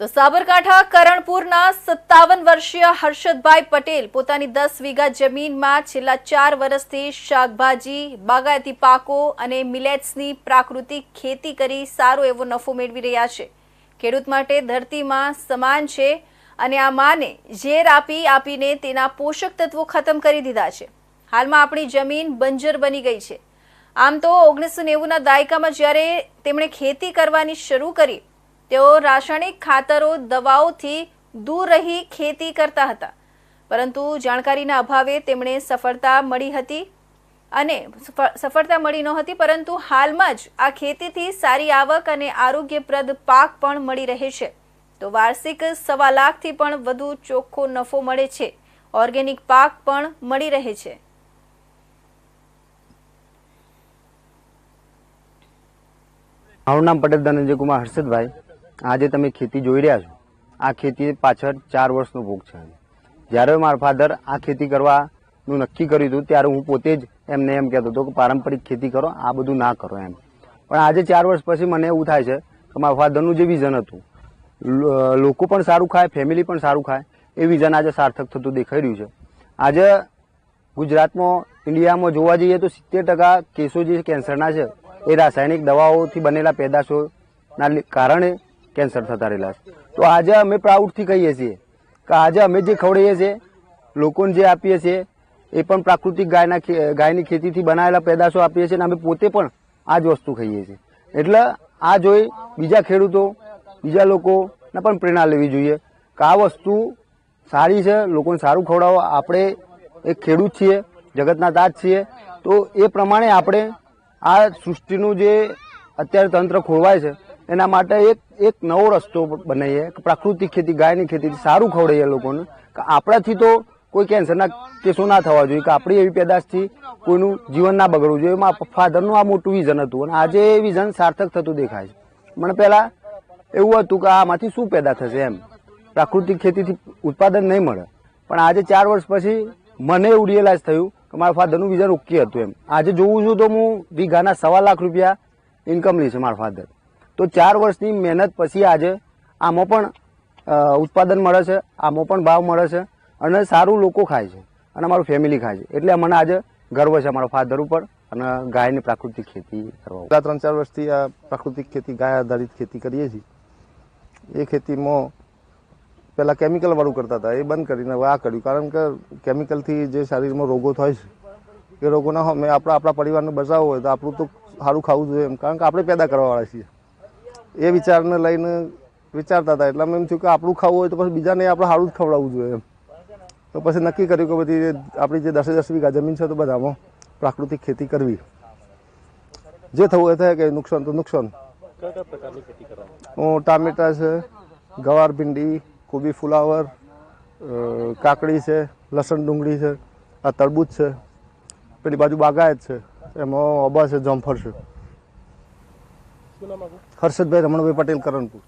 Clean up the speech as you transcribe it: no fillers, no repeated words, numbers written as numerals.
તો સાબરકાંઠા કરણપુરના 57 વર્ષીય હર્ષદભાઈ પટેલ પોતાની 10 વીઘા જમીનમાં છેલ્લા 4 વર્ષથી શાકભાજી, બાગાયતી પાકો અને મિલેટ્સની પ્રાકૃતિક ખેતી કરી સારો એવો નફો મેળવી રહ્યા છે। ખેડૂત માટે ધરતીમાં સમાન છે અને આ માને ઝેર આપીને તેના પોષક તત્વો ખતમ કરી દીધા છે। હાલમાં આપણી જમીન બંજર બની ગઈ છે। આમ તો 1990ના દાયકામાં જ્યારે તેમણે ખેતી કરવાની શરૂ કરી તેઓ રાસાયણિક ખાતરો દવાઓથી દૂર રહી ખેતી કરતા હતા, પરંતુ જાણકારીના અભાવે તેમણે સફળતા મળી નહોતી, પરંતુ હાલમાં જ આ ખેતીથી સારી આવક અને આરોગ્યપ્રદ પાક પણ મળી રહે છે। તો વાર્ષિક 1.25 લાખથી પણ વધુ ચોખ્ખો નફો મળે છે। ઓર્ગેનિક પાક પણ મળી રહે છે। મારું નામ પટેલ ધનંજય કુમાર હર્ષદભાઈ। આજે તમે ખેતી જોઈ રહ્યા છો, આ ખેતી પાછળ 4 વર્ષનો ભોગ છે। જ્યારે મારા ફાધર આ ખેતી કરવાનું નક્કી કર્યું હતું ત્યારે હું પોતે જ એમને એમ કહેતો હતો કે પારંપરિક ખેતી કરો, આ બધું ના કરો એમ। પણ આજે 4 વર્ષ પછી મને એવું થાય છે કે મારા ફાધરનું જે વિઝન હતું, લોકો પણ સારું ખાય, ફેમિલી પણ સારું ખાય, એ વિઝન આજે સાર્થક થતું દેખાઈ રહ્યું છે। આજે ગુજરાતમાં, ઇન્ડિયામાં જોવા જઈએ તો 70% કેસો જે કેન્સરના છે એ રાસાયણિક દવાઓથી બનેલા પેદાશોના કારણે કેન્સર થતા રહેલા છે। તો આજે અમે પ્રાઉડથી કહીએ છીએ કે આજે અમે જે ખવડાવીએ છીએ, લોકોને જે આપીએ છીએ એ પણ પ્રાકૃતિક ગાયની ખેતીથી બનાવેલા પેદાશો આપીએ છીએ અને અમે પોતે પણ આ જ વસ્તુ ખાઈએ છીએ। એટલે આ જોઈ બીજા ખેડૂતો, બીજા લોકોને પણ પ્રેરણા લેવી જોઈએ કે આ વસ્તુ સારી છે, લોકોને સારું ખવડાવો। આપણે એક ખેડૂત છીએ, જગતના તાજ છીએ, તો એ પ્રમાણે આપણે આ સૃષ્ટિનું જે અત્યારે તંત્ર ખોરવાય છે એના માટે એક નવો રસ્તો બનાવીએ કે પ્રાકૃતિક ખેતી, ગાયની ખેતીથી સારું ખવડાવીએ લોકોને, કે આપણાથી તો કોઈ કેન્સરના કેસો ના થવા જોઈએ, કે આપણી એવી પેદાશથી કોઈનું જીવન ના બગડવું જોઈએ। મારા ફાધરનું આ મોટું વિઝન હતું અને આજે એ વિઝન સાર્થક થતું દેખાય છે। મને પહેલાં એવું હતું કે આમાંથી શું પેદા થશે એમ, પ્રાકૃતિક ખેતીથી ઉત્પાદન નહીં મળે, પણ આજે 4 વર્ષ પછી મને એવું રિયલાઇઝ થયું કે મારા ફાધરનું વિઝન ઓકે હતું એમ। આજે જોઉં છું તો હું વીઘાના 1.25 લાખ રૂપિયા ઇન્કમ લે છે મારા ફાધર। તો 4 વર્ષની મહેનત પછી આજે આમાં પણ ઉત્પાદન મળે છે, આમાં પણ ભાવ મળે છે અને સારું લોકો ખાય છે અને અમારું ફેમિલી ખાય છે। એટલે મને આજે ગર્વ છે મારા ફાધર ઉપર અને ગાયની પ્રાકૃતિક ખેતી કરવા। 3-4 વર્ષથી આ પ્રાકૃતિક ખેતી, ગાય આધારિત ખેતી કરીએ છીએ। એ ખેતીમાં પહેલાં કેમિકલ વાળું કરતા હતા, એ બંધ કરીને હવે આ કર્યું, કારણ કે કેમિકલથી જે શરીરમાં રોગો થાય છે એ રોગોના અમે આપણા પરિવારને બચાવવો હોય તો આપણું તો સારું ખાવું જોઈએ એમ, કારણ કે આપણે પેદા કરવાવાળા છીએ। એ વિચારને લઈને વિચારતા હતા, એટલે એમ થયું કે આપણું ખાવું હોય તો પછી બીજાને આપણે સારું જ ખવડાવવું જોઈએ એમ। તો પછી નક્કી કર્યું કે બધી આપણી જે 10 વીઘા જમીન છે તો બધામાં પ્રાકૃતિક ખેતી કરવી। જે થવું એ થાય, કે નુકસાન તો નુકસાન। ટામેટા છે, ગવાર, ભીંડી, કોબી, ફુલાવર, કાકડી છે, લસણ, ડુંગળી છે, આ તરબૂચ છે, પેલી બાજુ બાગાયત છે, એમાં અબા છે, જામફળ છે। હર્ષદભાઈ રમણભાઈ પટેલ, કરણપુર।